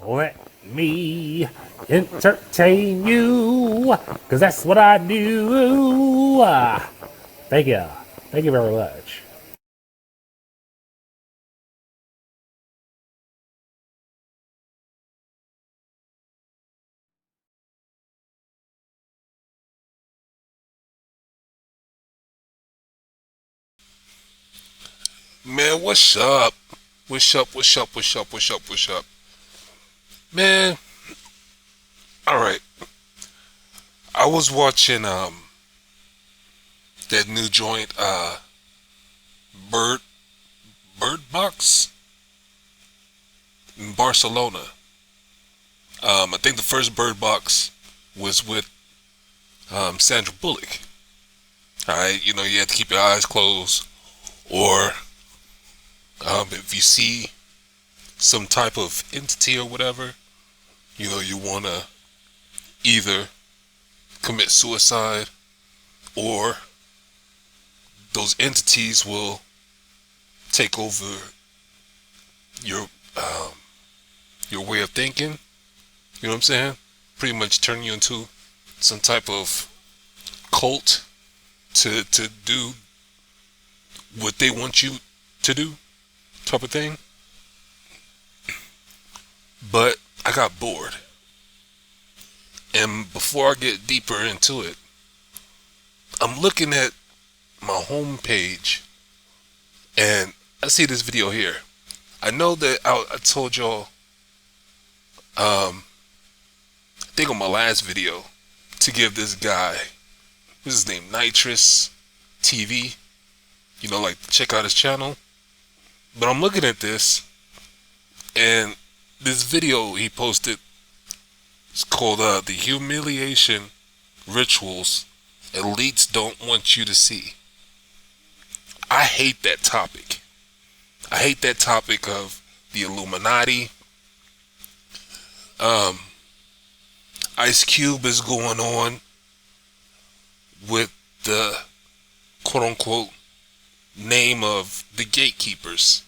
Let me entertain you, because that's what I do. Thank you. Thank you very much. Man, what's up? What's up? What's up? What's up? What's up? What's up? Man, alright. I was watching that new joint Bird Bird Box in Barcelona. I think the first Bird Box was with Sandra Bullock. Alright, you have to keep your eyes closed, or if you see some type of entity or whatever, you want to either commit suicide, or those entities will take over your your way of thinking. You know what I'm saying? Pretty much turn you into some type of cult to do what they want you to do, type of thing. But I got bored. And before I get deeper into it, I'm looking at my home page and I see this video here. I know that I told y'all, I think on my last video, to give this guy, what's his name, Nitrous TV, like check out his channel. But I'm looking at this, and this video he posted is called the humiliation rituals elites don't want you to see. I hate that topic. I hate that topic of the Illuminati. Ice Cube is going on with the quote-unquote name of the gatekeepers,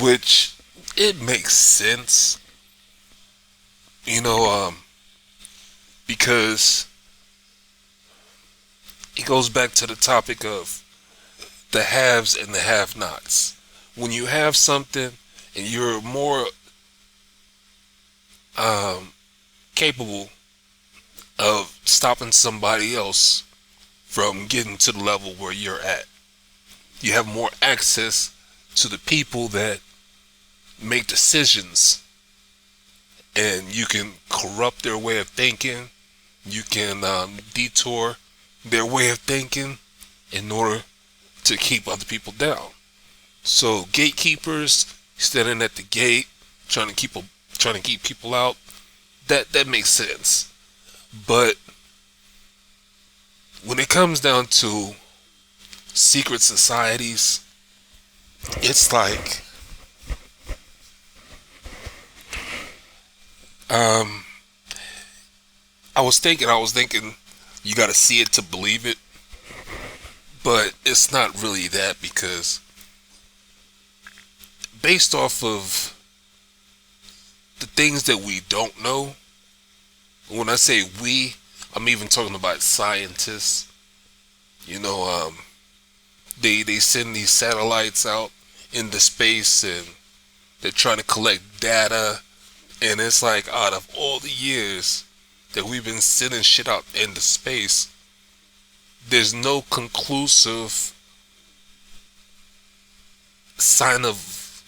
which it makes sense, because it goes back to the topic of the haves and the have-nots. When you have something and you're more capable of stopping somebody else from getting to the level where you're at, you have more access to the people that make decisions, and you can corrupt their way of thinking. You can detour their way of thinking in order to keep other people down. So gatekeepers standing at the gate, trying to keep people out, that makes sense. But when it comes down to secret societies, it's like I was thinking you gotta see it to believe it, but it's not really that, because based off of the things that we don't know, when I say we, I'm even talking about scientists. They send these satellites out into space, and they're trying to collect data, and it's like, out of all the years that we've been sending shit out into space, there's no conclusive sign of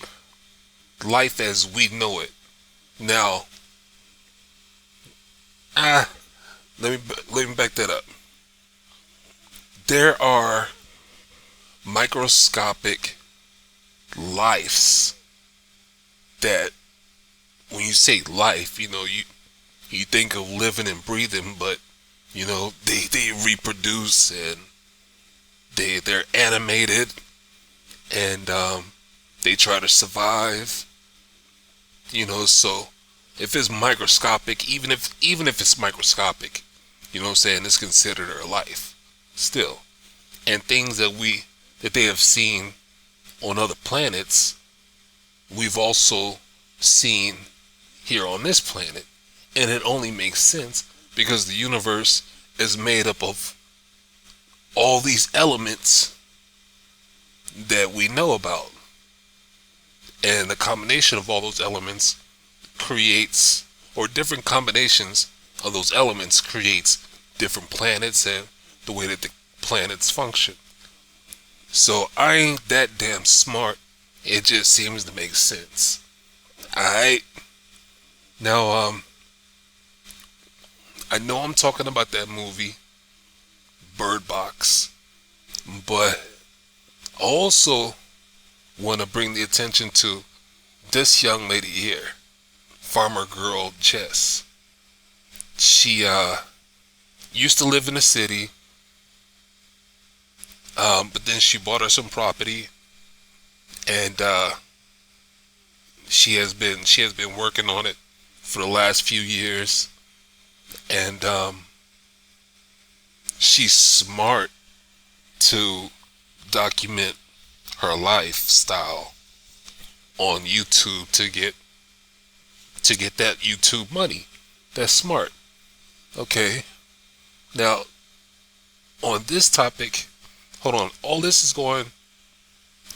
life as we know it. Now, let me back that up. There are microscopic lives that, when you say life, you think of living and breathing, but they reproduce, and they're animated, and they try to survive. So if it's microscopic, even if it's microscopic, it's considered a life still. And things that they have seen on other planets, we've also seen here on this planet, and it only makes sense because the universe is made up of all these elements that we know about, and the combination of all those elements creates, or different combinations of those elements creates different planets and the way that the planets function. So I ain't that damn smart. It just seems to make sense. Alright? Now, I know I'm talking about that movie, Bird Box, but I also want to bring the attention to this young lady here, Farmer Girl Jess. She used to live in the city, but then she bought her some property, and she has been working on it for the last few years, and she's smart to document her lifestyle on YouTube to get that YouTube money. That's smart. Okay. Now, on this topic, hold on. All this is going,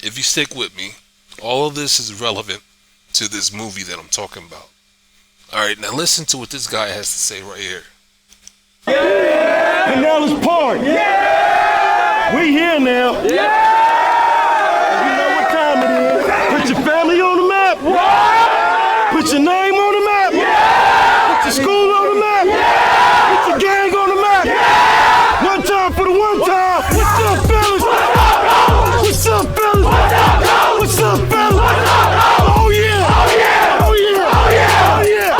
if you stick with me, all of this is relevant to this movie that I'm talking about. Alright, now listen to what this guy has to say right here. And now let's party. Yeah! We here now. Yeah! You know what time it is. Put your family on the map. What? Put your name on the map. Yeah! Put your school on the map. Yeah! Put your gang on the map. Yeah! One time for the one time. What's up, fellas? What's up, fellas? What's up, fellas? Oh yeah! Oh yeah! Oh yeah! Oh yeah! Oh yeah!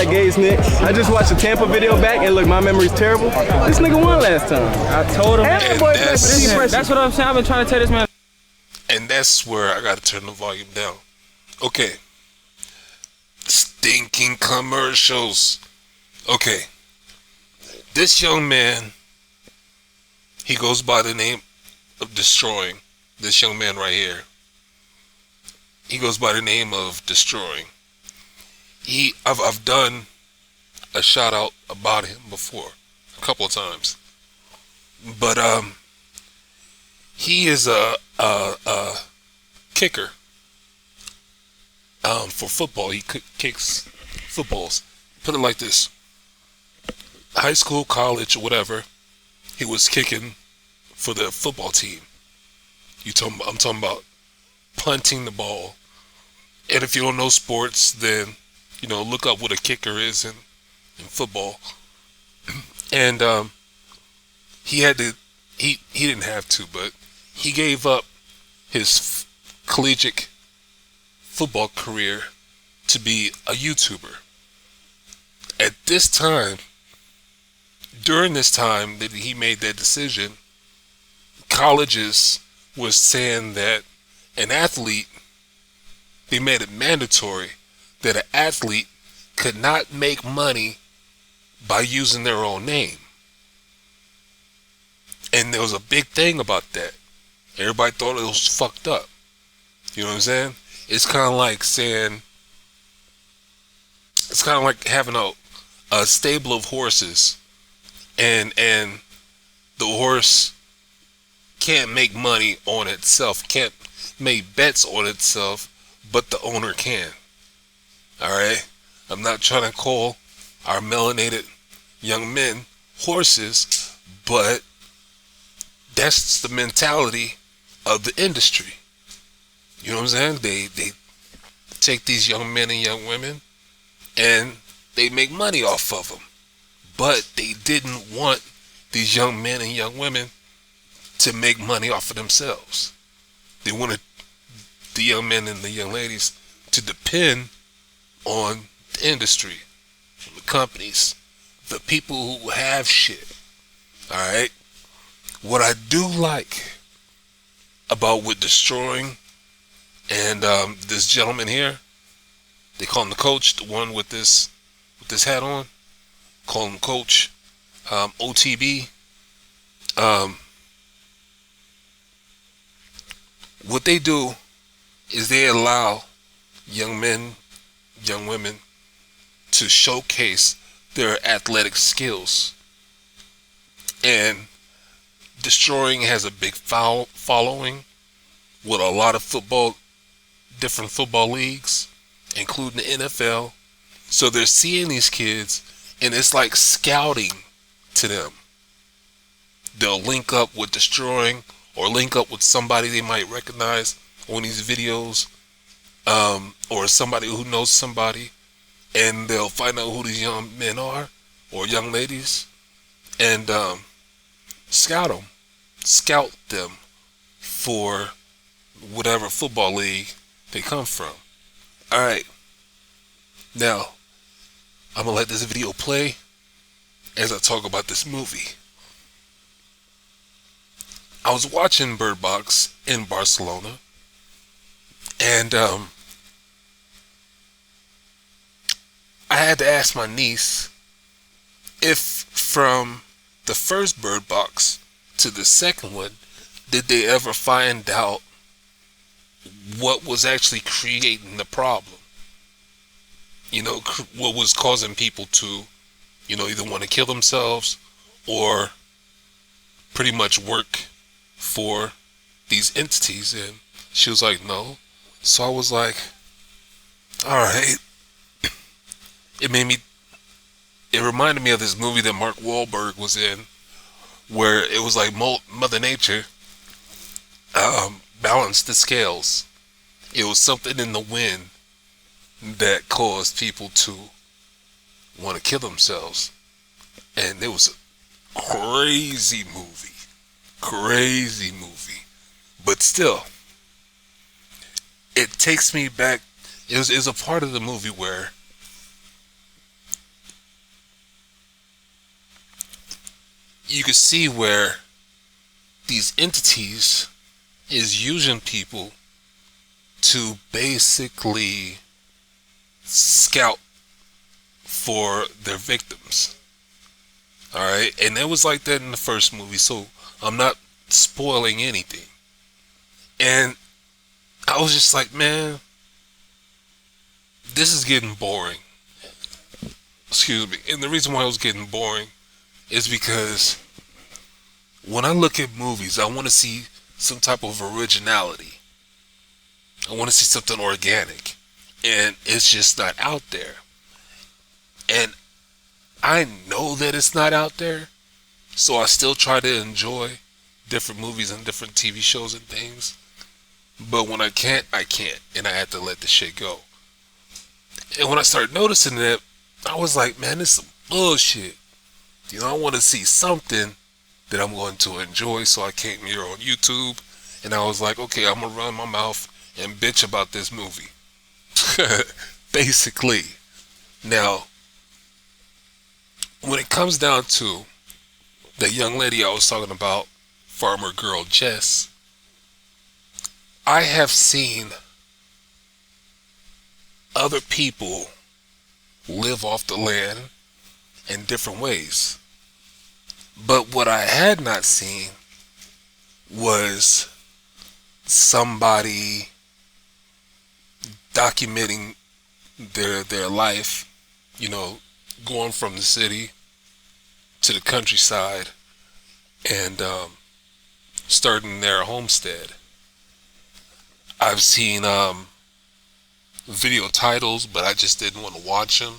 Gates Nick. I just watched the Tampa video back and look, my memory's terrible. This nigga won last time. I told him. That's what I'm saying. I've been trying to tell this man. And that's where I gotta turn the volume down. Okay. Stinking commercials. Okay. This young man, he goes by the name of Destroying. This young man right here. He goes by the name of Destroying. I've done a shout out about him before, a couple of times, but he is a kicker for football. He kicks footballs. Put it like this: high school, college, whatever. He was kicking for the football team. I'm talking about punting the ball. And if you don't know sports, then look up what a kicker is in football. And he didn't have to, but he gave up his collegiate football career to be a YouTuber. At this time, during this time that he made that decision, colleges was saying that they made it mandatory that an athlete could not make money by using their own name. And there was a big thing about that. Everybody thought it was fucked up. You know what I'm saying? It's kind of like having a stable of horses, and the horse can't make money on itself, can't make bets on itself, but the owner can. Alright? I'm not trying to call our melanated young men horses, but that's the mentality of the industry. You know what I'm saying? They take these young men and young women and they make money off of them. But they didn't want these young men and young women to make money off of themselves. They wanted the young men and the young ladies to depend on the industry, the companies, the people who have shit. Alright? What I do like about what Destroying and this gentleman here, they call him the coach, the one with this hat on, call him Coach OTB. what they do is they allow young men, young women to showcase their athletic skills. And Destroying has a big following with a lot of different football leagues, including the NFL. So they're seeing these kids, and it's like scouting to them. They'll link up with Destroying or link up with somebody they might recognize on these videos, or somebody who knows somebody, and they'll find out who these young men are or young ladies, and scout them for whatever football league they come from. Alright, now I'm gonna let this video play as I talk about this movie. I was watching Bird Box in Barcelona, and I had to ask my niece if from the first Bird Box to the second one, did they ever find out what was actually creating the problem? You know, what was causing people to, you know, either want to kill themselves or pretty much work for these entities. And she was like, no. So I was like, alright. It reminded me of this movie that Mark Wahlberg was in, where it was like Mother Nature balanced the scales. It was something in the wind that caused people to want to kill themselves. And it was a crazy movie. But still, it takes me back. It was a part of the movie where you could see where these entities is using people to basically scout for their victims. Alright, and it was like that in the first movie, so I'm not spoiling anything. And I was just like, man, this is getting boring. Excuse me. And the reason why it was getting boring is because when I look at movies, I want to see some type of originality. I want to see something organic, and it's just not out there. And I know that it's not out there, so I still try to enjoy different movies and different TV shows and things. But when I can't, and I have to let the shit go. And when I started noticing that, I was like, man, this is some bullshit. You know, I want to see something that I'm going to enjoy, so I came here on YouTube, and I was like, okay, I'm going to run my mouth and bitch about this movie. Basically. Now, when it comes down to the young lady I was talking about, Farmer Girl Jess, I have seen other people live off the land in different ways. But what I had not seen was somebody documenting their life, you know, going from the city to the countryside and starting their homestead. I've seen video titles, but I just didn't want to watch them.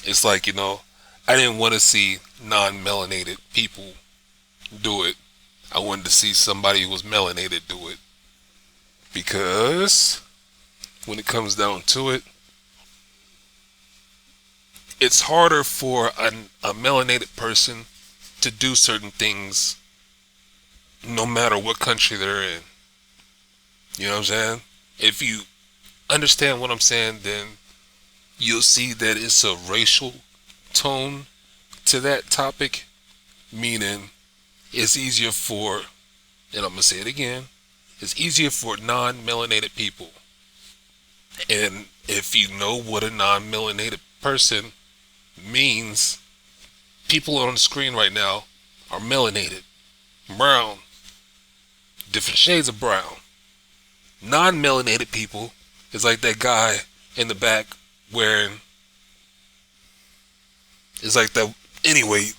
It's like, you know, I didn't want to see non-melanated people do it. I wanted to see somebody who was melanated do it. Because when it comes down to it, it's harder for a melanated person to do certain things no matter what country they're in. You know what I'm saying? If you understand what I'm saying, then you'll see that it's a racial tone to that topic, meaning it's easier for, and I'm going to say it again, it's easier for non-melanated people. And if you know what a non-melanated person means, people on the screen right now are melanated, brown, different shades of brown. Non-melanated people is like that guy in the back wearing. It's like that. Anyway,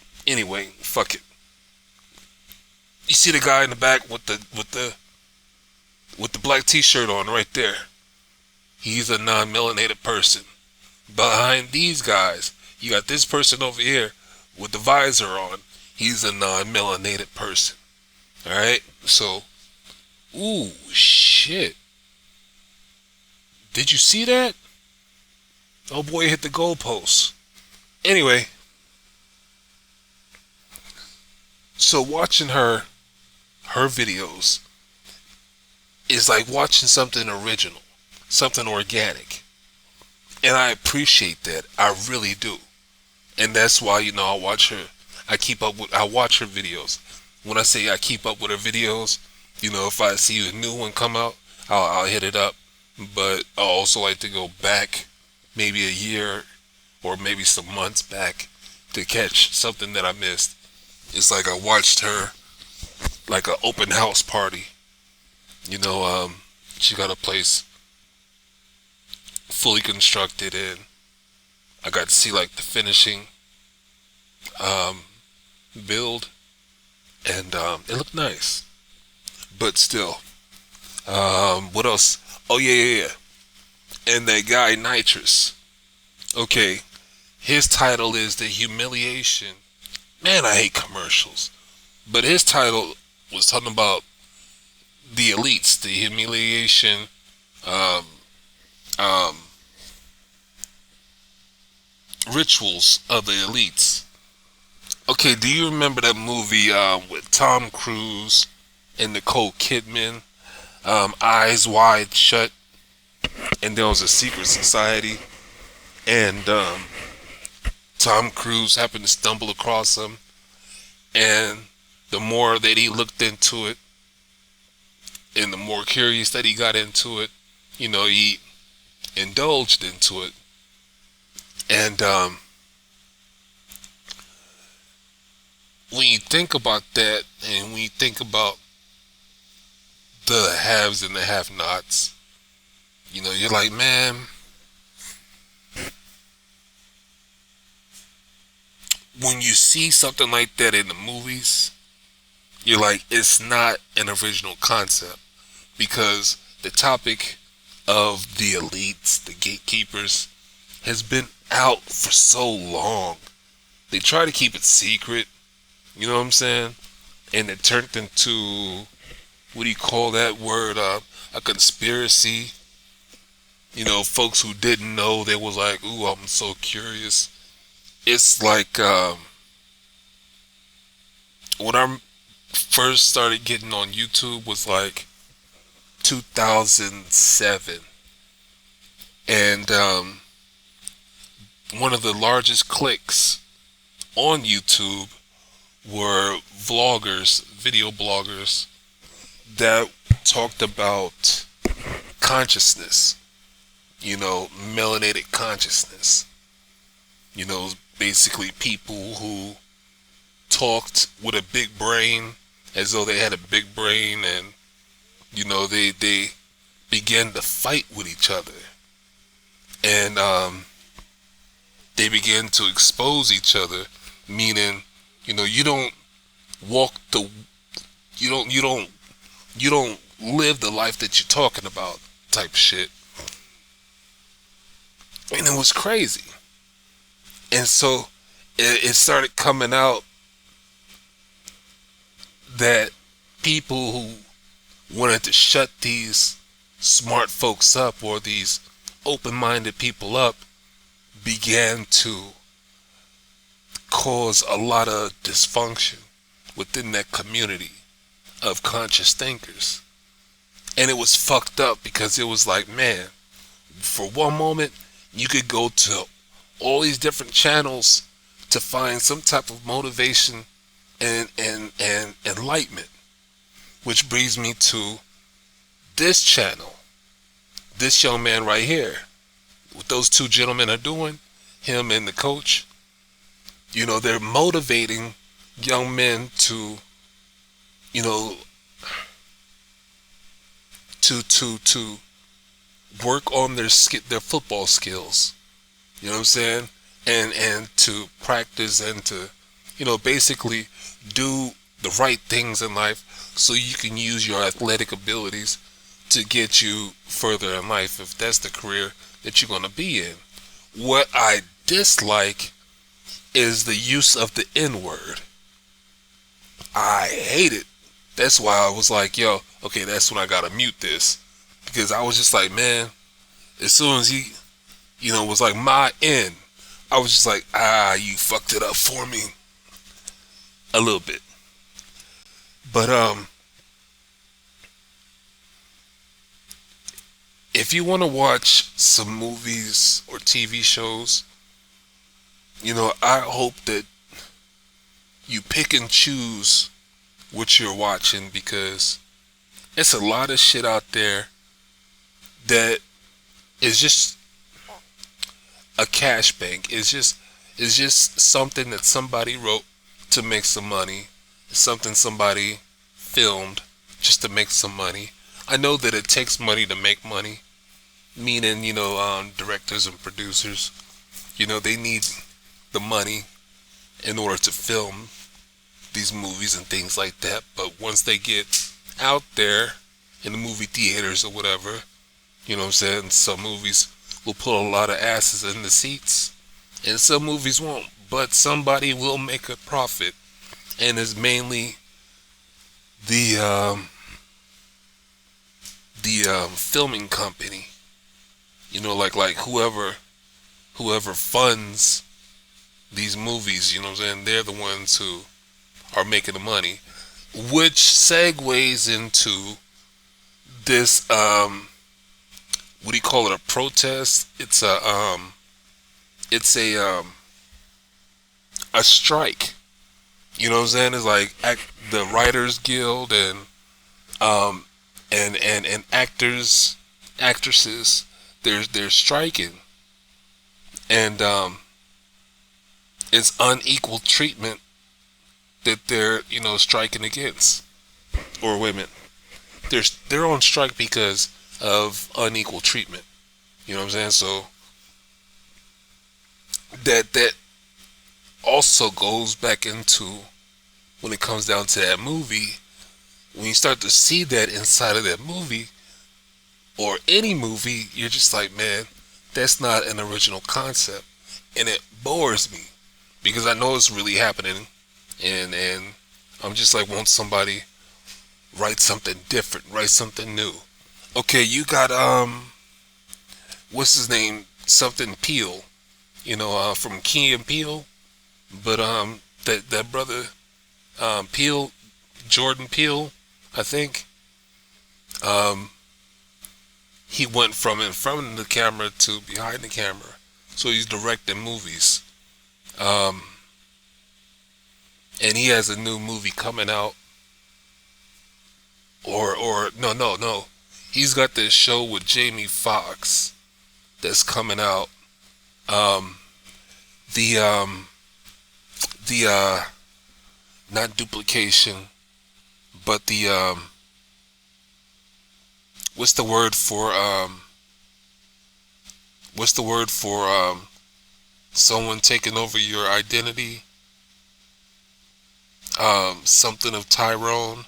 fuck it. You see the guy in the back with the black T-shirt on right there. He's a non-melanated person. Behind these guys, you got this person over here with the visor on. He's a non-melanated person. Alright? So, ooh, shit. Did you see that? Oh boy, hit the goalpost. Anyway, so watching her videos is like watching something original, something organic. And I appreciate that. I really do. And that's why, I watch her. I watch her videos. When I say I keep up with her videos, if I see a new one come out, I'll hit it up. But I also like to go back maybe a year or maybe some months back to catch something that I missed. It's like I watched her like an open house party. She got a place fully constructed and I got to see like the finishing build, and it looked nice. But still, what else? Oh yeah. And that guy Nitrous. Okay, his title is The Humiliation. Man, I hate commercials. But his title was talking about the elites, the humiliation, rituals of the elites. Okay, do you remember that movie with Tom Cruise and Nicole Kidman? Eyes Wide Shut. And there was a secret society. And Tom Cruise happened to stumble across them. And the more that he looked into it, and the more curious that he got into it, he indulged into it. And when you think about that, and when you think about the haves and the have-nots, you're like, man, when you see something like that in the movies, you're like, it's not an original concept, because the topic of the elites, the gatekeepers, has been out for so long. They try to keep it secret, you know what I'm saying? And it turned into, what do you call that word, a conspiracy. Folks who didn't know, they was like, ooh, I'm so curious. It's like, when I first started getting on YouTube was like 2007. And one of the largest clicks on YouTube were vloggers, video bloggers, that talked about consciousness, melanated consciousness. Basically people who talked with a big brain, as though they had a big brain, and they began to fight with each other, and they began to expose each other, meaning you don't live the life that you're talking about, type shit. And it was crazy. And so it started coming out that people who wanted to shut these smart folks up, or these open-minded people up, began to cause a lot of dysfunction within that community of conscious thinkers. And it was fucked up, because it was like, man, for one moment you could go to all these different channels to find some type of motivation and enlightenment. Which brings me to this channel, this young man right here, what those two gentlemen are doing, him and the coach. They're motivating young men to to work on their football skills. You know what I'm saying? And to practice and to, basically do the right things in life so you can use your athletic abilities to get you further in life if that's the career that you're going to be in. What I dislike is the use of the N-word. I hate it. That's why I was like, yo, okay, that's when I gotta mute this. Because I was just like, man, as soon as he, was like my N, I was just like, you fucked it up for me. A little bit. But, if you want to watch some movies or TV shows, I hope that you pick and choose what you're watching, because it's a lot of shit out there that is just a cash bank. It's just something that somebody wrote to make some money. It's something somebody filmed just to make some money. I know that it takes money to make money, meaning, directors and producers, they need the money in order to film these movies and things like that. But once they get out there in the movie theaters or whatever, some movies will put a lot of asses in the seats and some movies won't, but somebody will make a profit, and it's mainly the filming company, like whoever funds these movies, they're the ones who are making the money, which segues into this, what do you call it, a protest? It's a strike. It's like the Writers Guild and actresses, they're striking, and it's unequal treatment that they're striking against. Or wait a minute, they're on strike because of unequal treatment. So that also goes back into when it comes down to that movie. When you start to see that inside of that movie or any movie, you're just like, man, that's not an original concept, and it bores me because I know it's really happening, and I'm just like, won't somebody write something different, write something new? Okay, you got what's his name, something Peele, from Key and Peele, but that brother Peele, Jordan Peele, I think, he went from in front of the camera to behind the camera, so he's directing movies, and he has a new movie coming out, or no, he's got this show with Jamie Foxx that's coming out, not duplication, but the what's the word for someone taking over your identity? Something of Tyrone.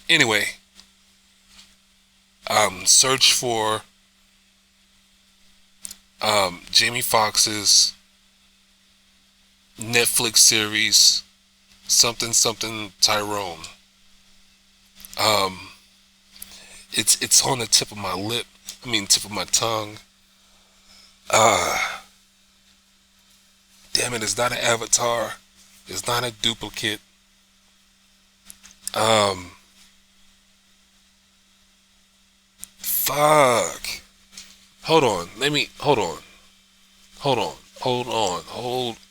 Anyway, search for Jamie Foxx's Netflix series, something Tyrone. It's on the tip of my lip. Tip of my tongue. Damn it! It's not an avatar. It's not a duplicate. Fuck. Hold on. Hold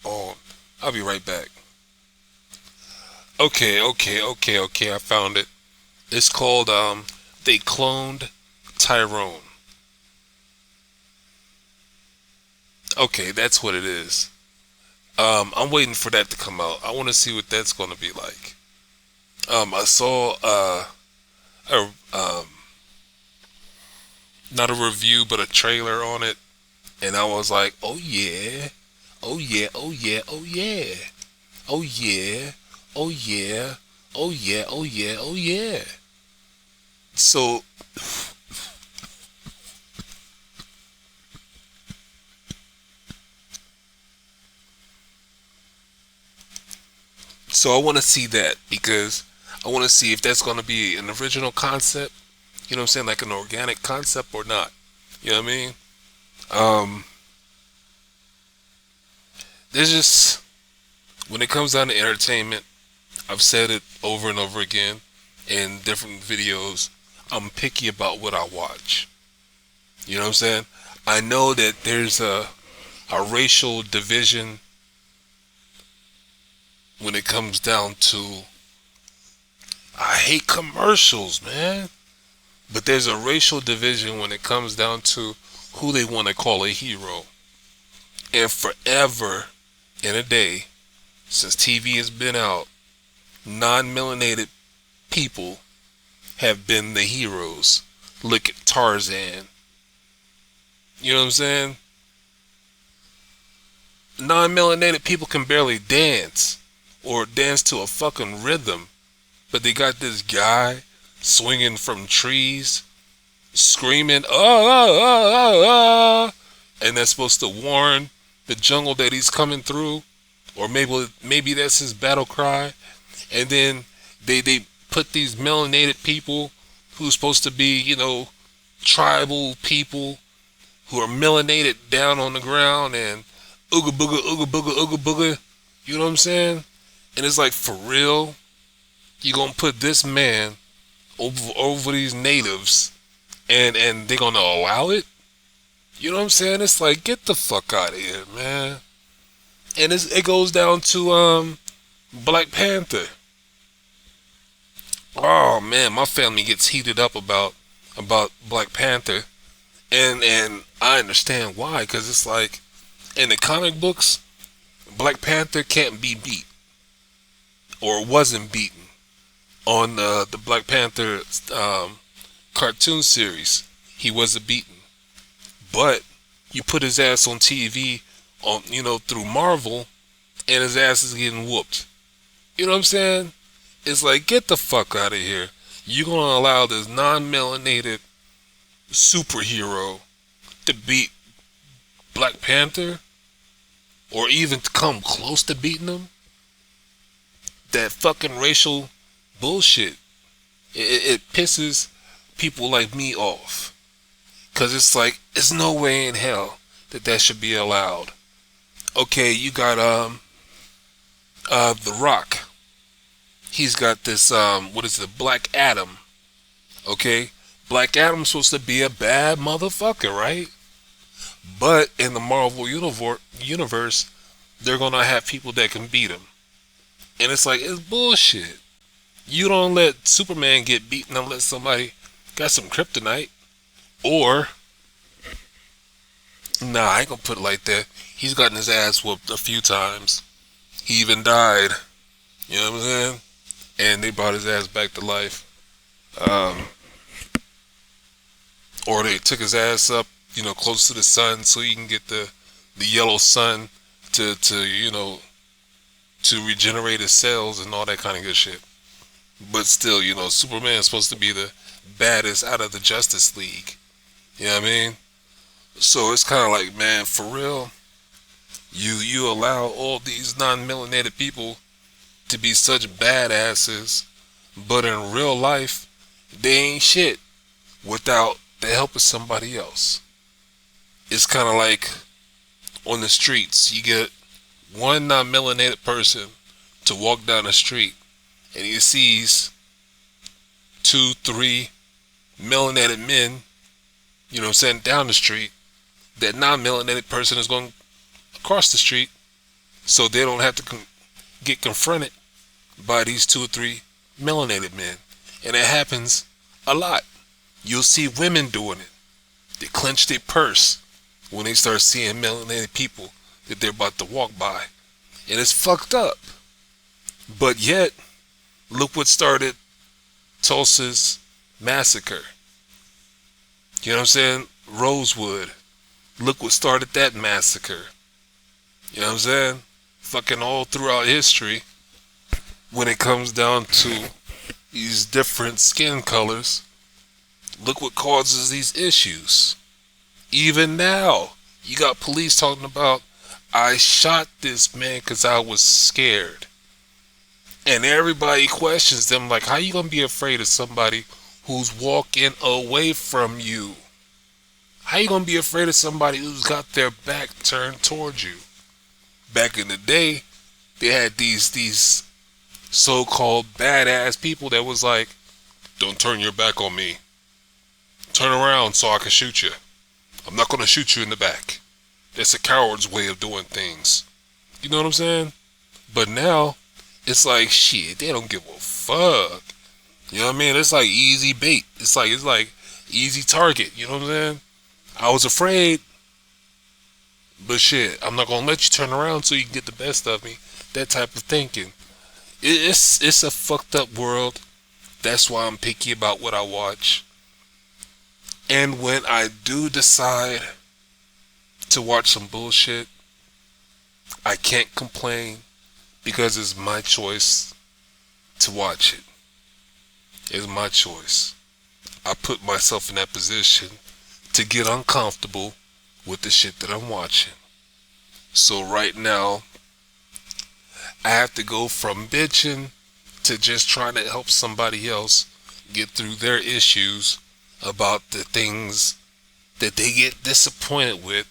on. I'll be right back. Okay. I found it. It's called, They Cloned Tyrone. Okay, that's what it is. I'm waiting for that to come out. I want to see what that's going to be like. I saw not a review but a trailer on it, and I was like, oh yeah, oh yeah, oh yeah, oh yeah, oh yeah, oh yeah, oh yeah, oh yeah, oh yeah. So I want to see that, because I want to see if that's going to be an original concept, you know what I'm saying, like an organic concept or not. You know what I mean? There's just, when it comes down to entertainment, I've said it over and over again in different videos, I'm picky about what I watch. You know what I'm saying? I know that there's a racial division when it comes down to, I hate commercials, man. But there's a racial division when it comes down to who they want to call a hero. And forever and a day, since TV has been out, non-melanated people have been the heroes. Look at Tarzan. You know what I'm saying? Non-melanated people can barely dance or dance to a fucking rhythm, but they got this guy swinging from trees, screaming, and that's supposed to warn the jungle that he's coming through, or maybe that's his battle cry. And then they put these melanated people who's supposed to be, you know, tribal people who are melanated down on the ground and ooga booga, ooga booga, ooga booga. You know what I'm saying? And it's like, for real, you gonna put this man over these natives and they're gonna allow it? You know what I'm saying? It's like, get the fuck out of here, man. And it goes down to Black Panther. Oh man, my family gets heated up about Black Panther, and I understand why, because it's like, in the comic books, Black Panther can't be beat, or wasn't beaten on the Black Panther cartoon series. He wasn't beaten, but you put his ass on TV, on, you know, through Marvel, and his ass is getting whooped. You know what I'm saying? It's like, get the fuck out of here. You gonna allow this non-melanated superhero to beat Black Panther, or even to come close to beating him? That fucking racial bullshit. It pisses people like me off, cause it's like, there's no way in hell that should be allowed. Okay, you got The Rock. He's got this what is it, Black Adam. Okay, Black Adam's supposed to be a bad motherfucker, right? But in the Marvel universe, they're gonna have people that can beat him, and it's like, it's bullshit. You don't let Superman get beaten unless somebody got some kryptonite. Or, nah, I ain't gonna put it like that. He's gotten his ass whooped a few times. He even died. You know what I'm saying? And they brought his ass back to life. Or they took his ass up, you know, close to the sun, so he can get the yellow sun to you know, to regenerate his cells and all that kind of good shit. But still, you know, Superman's supposed to be the baddest out of the Justice League. You know what I mean? So it's kind of like, man, for real, you allow all these non-melanated people to be such badasses, but in real life, they ain't shit without the help of somebody else. It's kind of like on the streets, you get one non-melanated person to walk down the street, and he sees 2, 3 melanated men, you know what I'm saying, down the street. That non-melanated person is going across the street, so they don't have to get confronted by these 2 or 3 melanated men. And it happens a lot. You'll see women doing it. They clench their purse when they start seeing melanated people that they're about to walk by. And it's fucked up. But yet, Look what started Tulsa's massacre. You know what I'm saying? Rosewood. Look what started that massacre. You know what I'm saying? Fucking all throughout history, when it comes down to these different skin colors, look what causes these issues. Even now, you got police talking about, I shot this man because I was scared. And everybody questions them like, how you gonna be afraid of somebody who's walking away from you? How you gonna be afraid of somebody who's got their back turned towards you? Back in the day, they had these so-called badass people that was like, don't turn your back on me. Turn around so I can shoot you. I'm not gonna shoot you in the back. That's a coward's way of doing things. You know what I'm saying? But now, it's like, shit, they don't give a fuck. You know what I mean? It's like easy bait. It's like easy target. You know what I'm saying? I was afraid, but shit, I'm not gonna let you turn around so you can get the best of me. That type of thinking. It's a fucked up world. That's why I'm picky about what I watch. And when I do decide to watch some bullshit, I can't complain because it's my choice to watch it. It's my choice. I put myself in that position to get uncomfortable with the shit that I'm watching. So right now, I have to go from bitching to just trying to help somebody else get through their issues about the things that they get disappointed with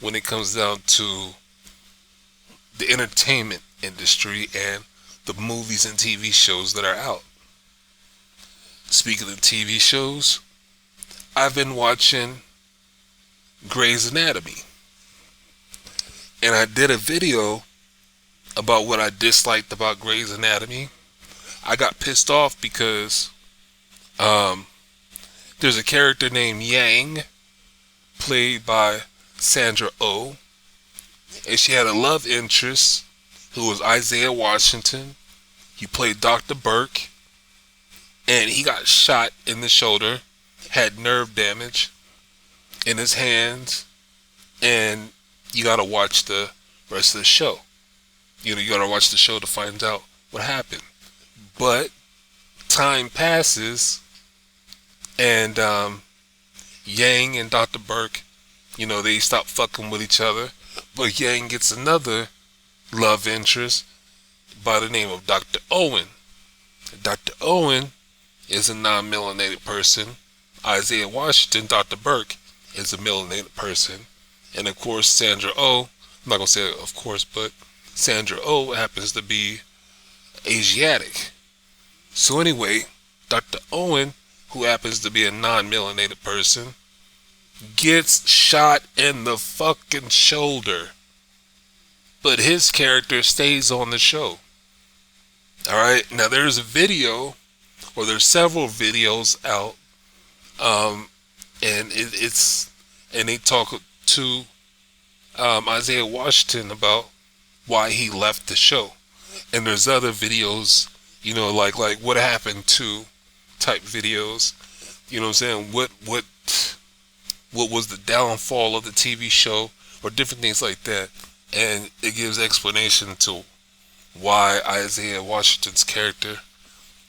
when it comes down to the entertainment industry and the movies and TV shows that are out. Speaking of TV shows, I've been watching Grey's Anatomy. And I did a video about what I disliked about Grey's Anatomy. I got pissed off because there's a character named Yang, played by Sandra Oh, and she had a love interest who was Isaiah Washington. He played Dr. Burke, and he got shot in the shoulder, had nerve damage in his hands, and you gotta watch the rest of the show. You gotta watch the show to find out what happened. But time passes, and Yang and Dr. Burke, they stop fucking with each other. But Yang gets another love interest by the name of Dr. Owen. Dr. Owen is a non-melanated person. Isaiah Washington, Dr. Burke, is a melanated person. And of course, Sandra Oh, I'm not going to say of course, but Sandra Oh happens to be Asiatic. So anyway, Dr. Owen, who happens to be a non-melanated person, gets shot in the fucking shoulder. But his character stays on the show. Alright, now there's a video, or there's several videos out, and they talk to Isaiah Washington about why he left the show. And there's other videos, like what happened to type videos. You know what I'm saying? What was the downfall of the TV show, or different things like that. And it gives explanation to why Isaiah Washington's character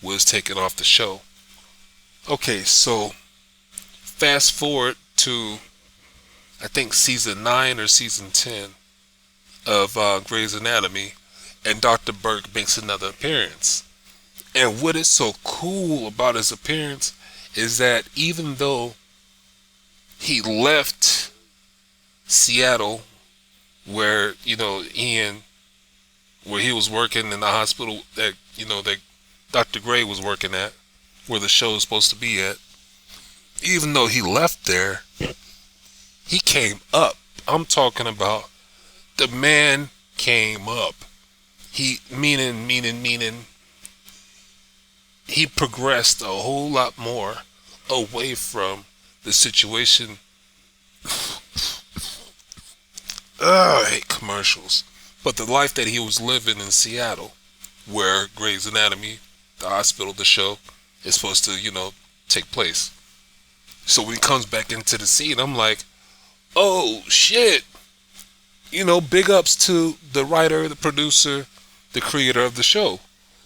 was taken off the show. Okay, so fast forward to, I think, season 9 or season 10 of Grey's Anatomy, and Dr. Burke makes another appearance. And what is so cool about his appearance is that even though he left Seattle, where where he was working in the hospital that that Dr. Grey was working at, where the show is supposed to be at, even though he left there, he came up. I'm talking about the man came up. Meaning he progressed a whole lot more away from the situation. I hate commercials. But the life that he was living in Seattle, where Grey's Anatomy, the hospital the show is supposed to, take place. So when he comes back into the scene, I'm like, oh shit. Big ups to the writer, the producer, the creator of the show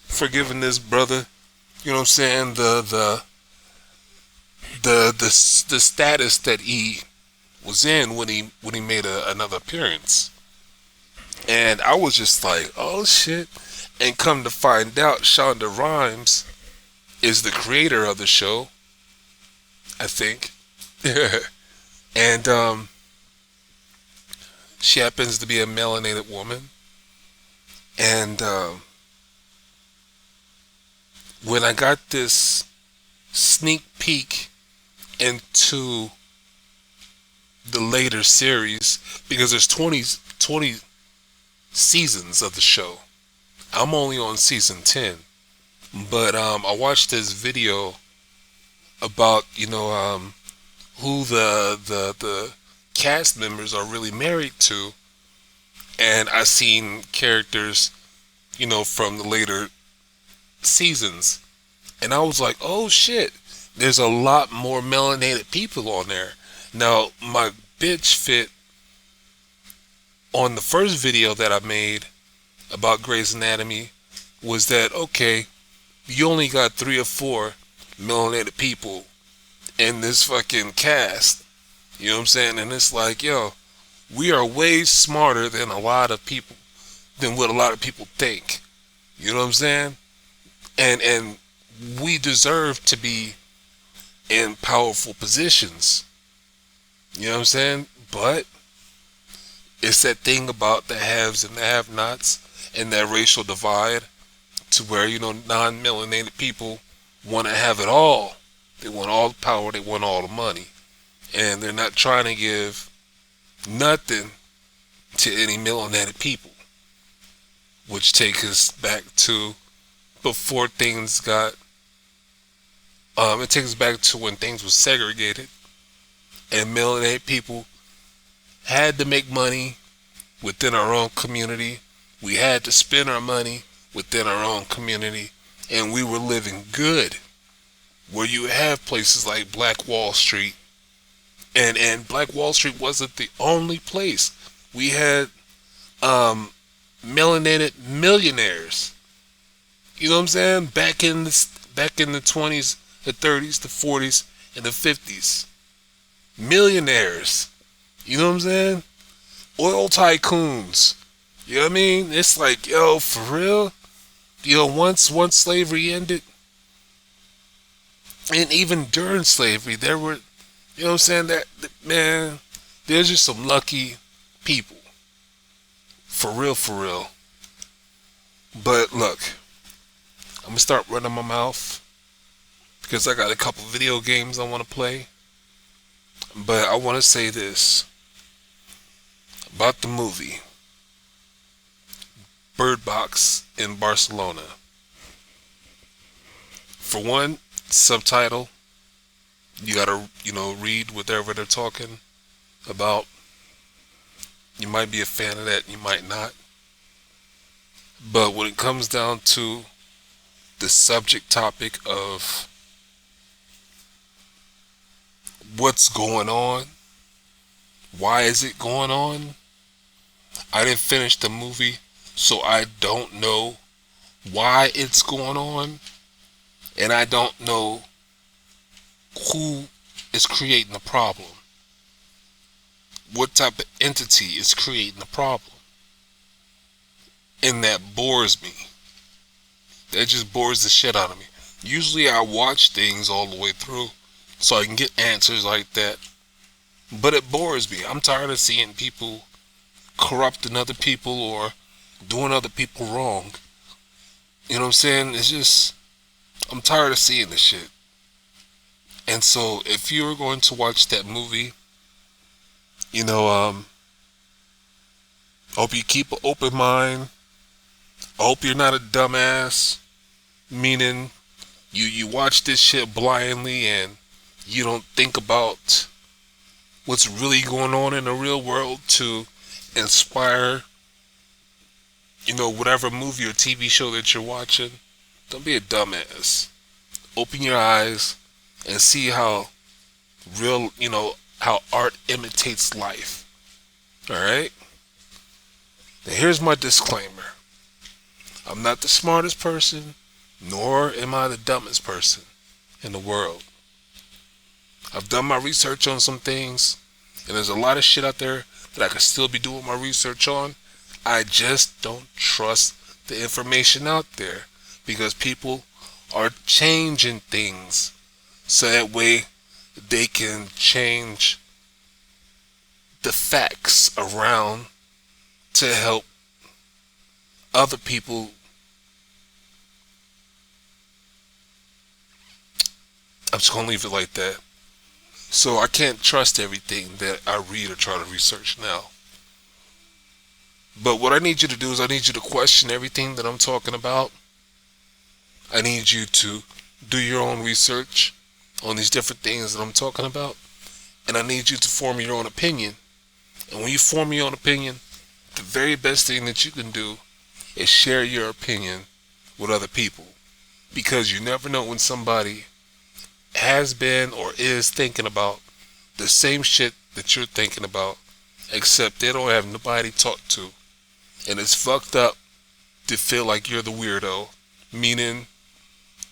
for giving this brother, the status that he was in when he made another appearance. And I was just like, oh shit. And come to find out, Shonda Rhimes is the creator of the show, I think. And she happens to be a melanated woman. And when I got this sneak peek into the later series, because there's 20 seasons of the show. I'm only on season 10. But I watched this video about, who the cast members are really married to. And I seen characters, from the later seasons. And I was like, oh shit, there's a lot more melanated people on there. Now, my bitch fit on the first video that I made about Grey's Anatomy was that, okay, you only got 3 or 4 melanated people in this fucking cast. You know what I'm saying? And it's like, yo, we are way smarter than a lot of people, than what a lot of people think. You know what I'm saying? And we deserve to be in powerful positions. You know what I'm saying? But it's that thing about the haves and the have-nots and that racial divide to where, non-melanated people want to have it all. They want all the power, they want all the money. And they're not trying to give nothing to any melanated people. Which takes us back to before things got, it takes us back to when things were segregated. And melanated people had to make money within our own community. We had to spend our money within our own community. And we were living good. Where you have places like Black Wall Street. And Black Wall Street wasn't the only place. We had melanated millionaires. You know what I'm saying? Back in the 20s, the 30s, the 40s, and the 50s. Millionaires. You know what I'm saying? Oil tycoons. You know what I mean? It's like, yo, for real? Once slavery ended, and even during slavery, there were, you know what I'm saying, that man, there's just some lucky people. For real, for real. But look, I'm gonna start running my mouth because I got a couple video games I want to play. But I want to say this about the movie Bird Box in Barcelona. For one, subtitle, you gotta, read whatever they're talking about. You might be a fan of that, you might not. But when it comes down to the subject topic of what's going on, why is it going on, I didn't finish the movie, so I don't know why it's going on, and I don't know who is creating the problem. What type of entity is creating the problem? And that bores me. That just bores the shit out of me. Usually I watch things all the way through so I can get answers like that. But it bores me. I'm tired of seeing people corrupting other people or doing other people wrong. You know what I'm saying? It's just, I'm tired of seeing this shit. And so if you're going to watch that movie, I hope you keep an open mind. I hope you're not a dumbass, meaning you watch this shit blindly and you don't think about what's really going on in the real world to inspire, whatever movie or TV show that you're watching. Don't be a dumbass. Open your eyes and see how real, how art imitates life. Alright? Now here's my disclaimer. I'm not the smartest person, nor am I the dumbest person in the world. I've done my research on some things, and there's a lot of shit out there that I could still be doing my research on. I just don't trust the information out there because people are changing things so that way they can change the facts around to help other people. I'm just gonna leave it like that. So I can't trust everything that I read or try to research now. But what I need you to do is I need you to question everything that I'm talking about. I need you to do your own research on these different things that I'm talking about. And I need you to form your own opinion. And when you form your own opinion, the very best thing that you can do is share your opinion with other people. Because you never know when somebody has been or is thinking about the same shit that you're thinking about, except they don't have nobody to talk to. And it's fucked up to feel like you're the weirdo, meaning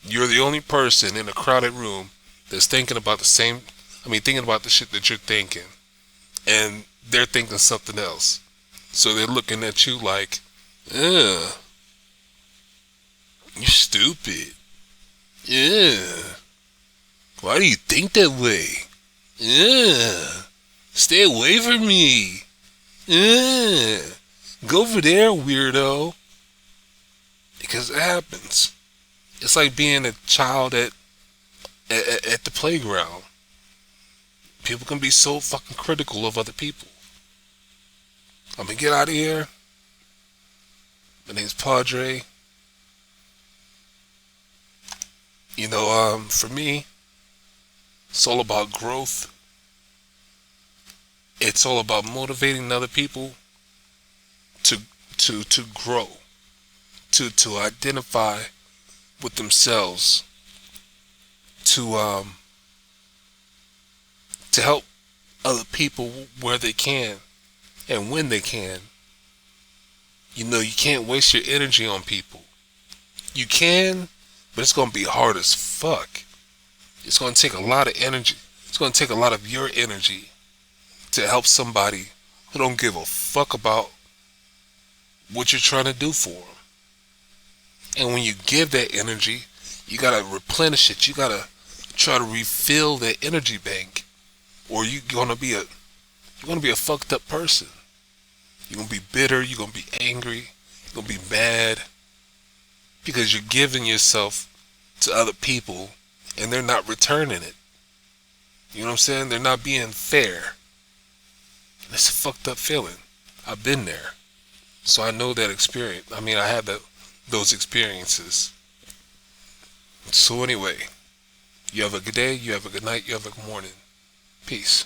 you're the only person in a crowded room that's thinking about the shit that you're thinking, and they're thinking something else. So they're looking at you like, you're stupid. Why do you think that way? Stay away from me. Go over there, weirdo. Because it happens. It's like being a child at the playground. People can be so fucking critical of other people. I'm gonna get out of here. My name's Podrey. For me, it's all about growth. It's all about motivating other people to grow, to identify with themselves, to help other people where they can and when they can. You can't waste your energy on people. You can, but it's gonna be hard as fuck. It's gonna take a lot of energy. It's gonna take a lot of your energy to help somebody who don't give a fuck about what you're trying to do for them. And when you give that energy, you gotta replenish it. You gotta try to refill that energy bank, or you're gonna be a fucked up person. You're gonna be bitter. You're gonna be angry. You're gonna be mad because you're giving yourself to other people and they're not returning it. You know what I'm saying? They're not being fair. It's a fucked up feeling. I've been there. So I know that experience. I had those experiences. So anyway, you have a good day, you have a good night, you have a good morning. Peace.